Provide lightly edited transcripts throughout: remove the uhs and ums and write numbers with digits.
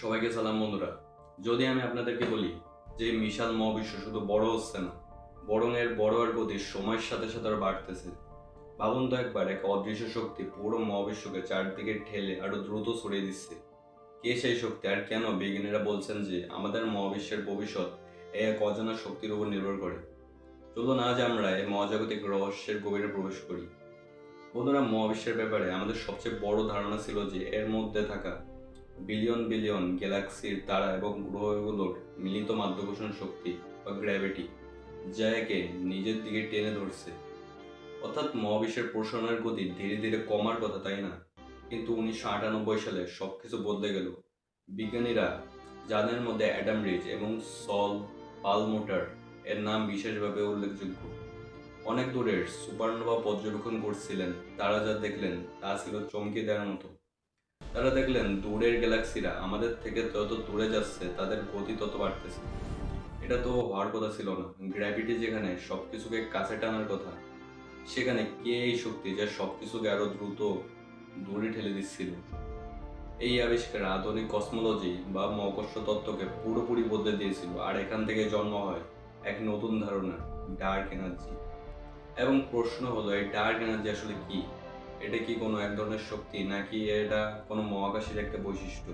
সবাইকে সালাম বন্ধুরা। যদি আমি আপনাদেরকে বলি যে বিশাল মহাবিশ্ব শুধু বড় হচ্ছে না, বরং এর বড় আর গতি সময়ের সাথে সাথে আরো বাড়তেছে। ভাবুন তো একবার, এক অদৃশ্য শক্তি পুরো মহাবিশ্বকে চারদিকে ঠেলে আরো দ্রুত ছড়িয়ে দিচ্ছে। কে সেই শক্তি, আর কেন বিজ্ঞানীরা বলছেন যে আমাদের মহাবিশ্বের ভবিষ্যৎ এই এক অজানা শক্তির উপর নির্ভর করে? চলুন আজ আমরা এই মহাজাগতিক রহস্যের গভীরে প্রবেশ করি। বন্ধুরা, মহাবিশ্বের ব্যাপারে আমাদের সবচেয়ে বড় ধারণা ছিল যে এর মধ্যে থাকা বিলিয়ন বিলিয়ন গ্যালাক্সির তারা এবং গ্রহগুলোর মিলিত মাধ্যাকর্ষণ শক্তি বা গ্র্যাভিটি, যা একে নিজের দিকে টেনে ধরছে। অর্থাৎ মহাবিশ্বের প্রসারণের গতি ধীরে ধীরে কমার কথা, তাই না? কিন্তু 1998 সালে সবকিছু বদলে গেল। বিজ্ঞানীরা, যাদের মধ্যে অ্যাডাম রিচ এবং সল পালমোটার এর নাম বিশেষভাবে উল্লেখযোগ্য, অনেক দূরের সুপারনোভা পর্যবেক্ষণ করছিলেন। তারা যা দেখলেন তা ছিল চমকে দেওয়ার মতো। তারা দেখলেন দূরের গ্যালাক্সিরা আমাদের থেকে যত দূরে যাচ্ছে, তাদের গতি তত বাড়তেছে। এটা তো হওয়ার কথা ছিল না। গ্র্যাভিটি যেখানে সবকিছুকে কাছে টানার কথা, সেখানে কে এই শক্তি যা সবকিছুকে আরো দ্রুত দূরে ঠেলে দিচ্ছিল? এই আবিষ্কার আধুনিক কসমোলজি বা মহাকর্ষ তত্ত্বকে পুরোপুরি বদলে দিয়েছিল। আর এখান থেকে জন্ম হয় এক নতুন ধারণা, ডার্ক এনার্জি। এবং প্রশ্ন হলো, এই ডার্ক এনার্জি আসলে কি? এটা কি কোনো এক ধরনের শক্তি, নাকি এটা কোনো মহাকাশের একটা বৈশিষ্ট্য?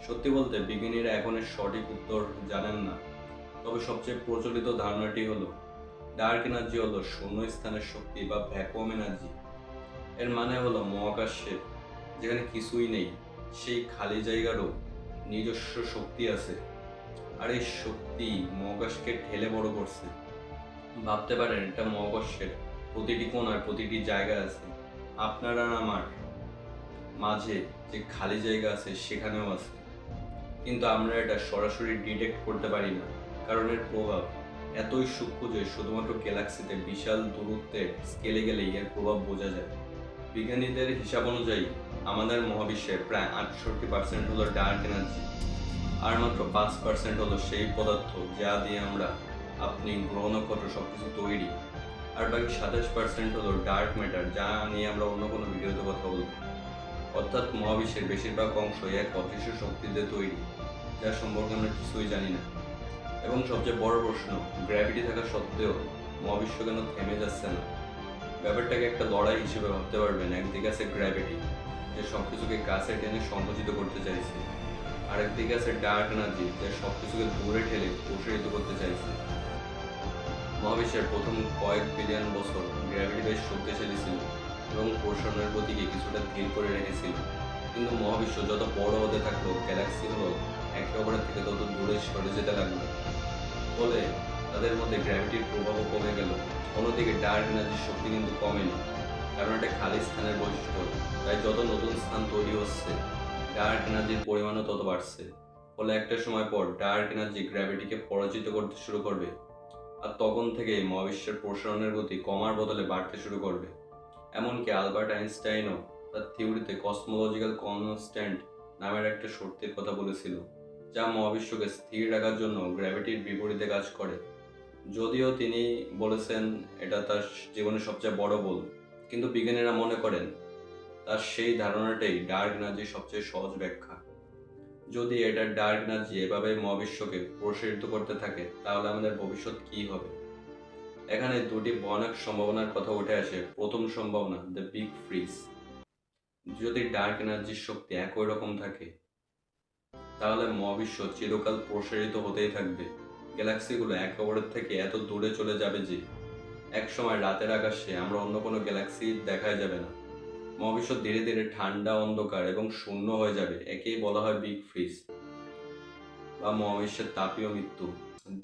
সত্যি বলতে বিজ্ঞানীরা এখন এর সঠিক উত্তর জানেন না। তবে সবচেয়ে প্রচলিত ধারণাটি হলো ডার্ক এনার্জি হলো শূন্য স্থানের শক্তি বা ভ্যাকুয়াম এনার্জি। এর মানে হলো মহাকাশে যেখানে কিছুই নেই, সেই খালি জায়গারও নিজস্ব শক্তি আছে। আর এই শক্তি মহাকাশকে ঠেলে বড় করছে। ভাবতে পারেন, এটা মহাকাশের প্রতিটি কোণার প্রতিটি জায়গা আছে। আপনার আর আমার মাঝে যে খালি জায়গা আছে সেখানেও আছে, কিন্তু আমরা এটা সরাসরি ডিটেক্ট করতে পারি না, কারণ এর প্রভাব এতই সূক্ষ্ম যে শুধুমাত্র গ্যালাক্সিতে বিশাল দূরত্বের স্কেলে গেলেই এর প্রভাব বোঝা যায়। বিজ্ঞানীদের হিসাব অনুযায়ী আমাদের মহাবিশ্বের প্রায় 68% হলো ডার্ক এনার্জি, আর মাত্র 5% হলো সেই পদার্থ যা দিয়ে আমরা, আপনি, গ্রহ নক্ষত্র সবকিছু তৈরি। আর বাকি 27% হলো ডার্ক ম্যাটার, যা নিয়ে আমরা অন্য কোনো ভিডিওতে কথা বলবো। অর্থাৎ মহাবিশ্বের বেশিরভাগ অংশই এক অদৃশ্য শক্তিতে তৈরি, যা সম্পর্কে আমরা কিছুই জানি না। এবং সবচেয়ে বড় প্রশ্ন, গ্র্যাভিটি থাকা সত্ত্বেও মহাবিশ্ব কেন থেমে যাচ্ছে না? ব্যাপারটাকে একটা লড়াই হিসেবে ভাবতে পারবেন। একদিকে আছে গ্র্যাভিটি, যে সবকিছুকে কাছে টেনে সংকুচিত করতে চাইছে। আরেকদিকে আছে ডার্ক এনার্জি, যে সবকিছুকে দূরে ঠেলে প্রসারিত করতে চাইছে। মহাবিশ্বের প্রথম কয়েক বিলিয়ন বছর গ্র্যাভিটি বেশ শক্তিশালী ছিল এবং প্রসারণের গতিকে কিছুটা ধীর করে রেখেছিল। কিন্তু মহাবিশ্ব যত বড় হতে থাকলো, গ্যালাক্সিগুলো একে অপরের থেকে তত দূরে সরে যেতে লাগলো। ফলে তাদের মধ্যে গ্র্যাভিটির প্রভাবও কমে গেল। অন্যদিকে ডার্ক এনার্জির শক্তি কিন্তু কমেনি, কারণ এটা খালি স্থানের বৈশিষ্ট্য। তাই যত নতুন স্থান তৈরি হচ্ছে, ডার্ক এনার্জির পরিমাণও তত বাড়ছে। ফলে একটা সময় পর ডার্ক এনার্জি গ্র্যাভিটিকে পরাজিত করতে শুরু করবে। আর তখন থেকেই মহাবিশ্বের প্রসারণের গতি কমার বদলে বাড়তে শুরু করবে। এমনকি আলবার্ট আইনস্টাইনও তার থিওরিতে কসমোলজিক্যাল কনস্ট্যান্ট নামের একটা শক্তির কথা বলেছিল, যা মহাবিশ্বকে স্থির রাখার জন্য গ্র্যাভিটির বিপরীতে কাজ করে। যদিও তিনি বলেছেন এটা তার জীবনের সবচেয়ে বড় ভুল, কিন্তু বিজ্ঞানীরা মনে করেন তার সেই ধারণাটাই ডার্ক এনার্জির সবচেয়ে সহজ ব্যাখ্যা। যদি এটা ডার্ক এনার্জি এভাবে মহাবিশ্বকে প্রসারিত করতে থাকে, তাহলে আমাদের ভবিষ্যৎ কি হবে? এখানে দুটি ভয়ানক সম্ভাবনার কথা উঠে আসে। প্রথম সম্ভাবনা, দ্য বিগ ফ্রিজ। যদি ডার্ক এনার্জির শক্তি একই রকম থাকে, তাহলে মহাবিশ্ব চিরকাল প্রসারিত হতেই থাকবে। গ্যালাক্সিগুলো একে অপরের থেকে এত দূরে চলে যাবে যে একসময় রাতের আকাশে আমরা অন্য কোনো গ্যালাক্সি দেখা যাবে না। মহাবিশ্ব ধীরে ধীরে ঠান্ডা, অন্ধকার এবং শূন্য হয়ে যাবে। একেই বলা হয় বিগ ফ্রিজ বা মহাবিশ্বের তাপীয় মৃত্যু।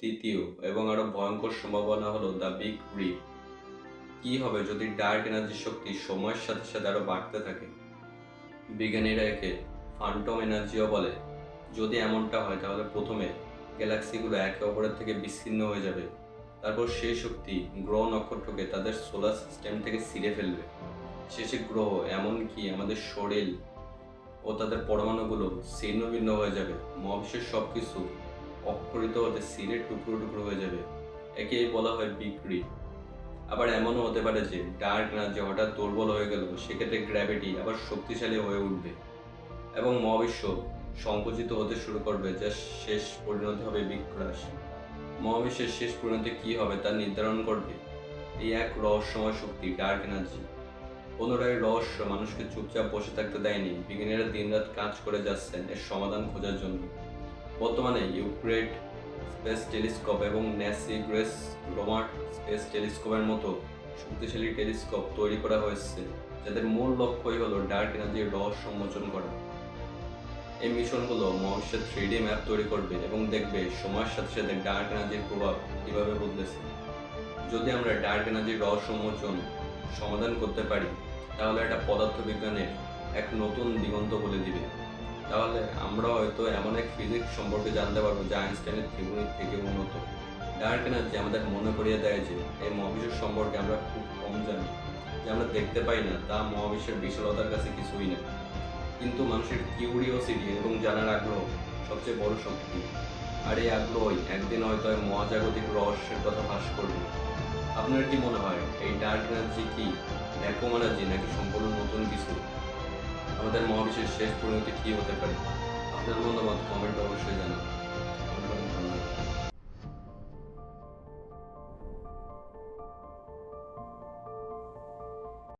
দ্বিতীয় এবং আরো ভয়ঙ্কর সম্ভাবনা হলো দ্য বিগ রিপ। কি হবে যদি ডার্ক এনার্জির শক্তি সময়ের সাথে সাথে আরো বাড়তে থাকে? বিজ্ঞানীরা একে ফান্টম এনার্জিও বলে। যদি এমনটা হয়, তাহলে প্রথমে গ্যালাক্সিগুলো একে অপরের থেকে বিচ্ছিন্ন হয়ে যাবে। তারপর সেই শক্তি গ্রহ নক্ষত্রকে তাদের সোলার সিস্টেম থেকে ছিঁড়ে ফেলবে। শেষে গ্রহ, এমনকি আমাদের শরীর ও তাদের পরমাণুগুলো ছিন্ন ভিন্ন হয়ে যাবে। মহাবিশ্বের সবকিছু অক্ষরিত হতে ছিঁড়ে টুকরো টুকরো হয়ে যাবে। একেই বলা হয় বিগ রিপ। আবার এমনও হতে পারে যে ডার্ক এনার্জি হঠাৎ দুর্বল হয়ে গেল, সেক্ষেত্রে গ্র্যাভিটি আবার শক্তিশালী হয়ে উঠবে এবং মহাবিশ্ব সংকুচিত হতে শুরু করবে, যা শেষ পরিণতি হবে বিক্রাশ। মহাবিশ্বের শেষ পরিণতি কী হবে তা নির্ধারণ করবে এই এক রহস্যময় শক্তি, ডার্ক এনার্জি। পুনরায় রহস্য মানুষকে চুপচাপ বসে থাকতে দেয়নি। বিজ্ঞানীরা দিনরাত কাজ করে যাচ্ছেন এর সমাধান খোঁজার জন্য। বর্তমানে ইউক্রেট স্পেস টেলিস্কোপ এবং ন্যাসি গ্রেস রোমার স্পেস টেলিস্কোপের মতো শক্তিশালী টেলিস্কোপ তৈরি করা হয়েছে, যাদের মূল লক্ষ্যই হলো ডার্ক এনার্জির রহস্য উন্মোচন করা। এই মিশনগুলো মহাবিশ্বের 3D ম্যাপ তৈরি করবে এবং দেখবে সময়ের সাথে সাথে ডার্ক এনার্জির প্রভাব কীভাবে বদলেছে। যদি আমরা ডার্ক এনার্জির রহস্য উন্মোচন সমাধান করতে পারি, তাহলে এটা পদার্থবিজ্ঞানের এক নতুন দিগন্ত বলে দিবে। তাহলে আমরা হয়তো এমন এক ফিজিক্স সম্পর্কে জানতে পারবো যা আইনস্টাইনের থিওরি থেকে উন্নত। ডার্ক এনার্জি আমাদের মনে করিয়ে দেয় যে এই মহাবিশ্ব সম্পর্কে আমরা খুব কম জানি। যে আমরা দেখতে পাই না তা মহাবিশ্বের বিশালতার কাছে কিছুই না। কিন্তু মানুষের কিউরিওসিটি এবং জানার আগ্রহ সবচেয়ে বড় শক্তি। আর এই আগ্রহই একদিন হয়তো এই মহাজাগতিক রহস্যের কথা ফাঁস করবে। আপনার কি মনে হয় এই ডার্ক এনার্জি কি ভ্যাকুয়াম এনার্জি নাকি সম্পূর্ণ নতুন কিছু? আমাদের মহাবিশ্বের শেষ পরিণতি কী হতে পারে? আপনার মতামত কমেন্টে অবশ্যই জানান।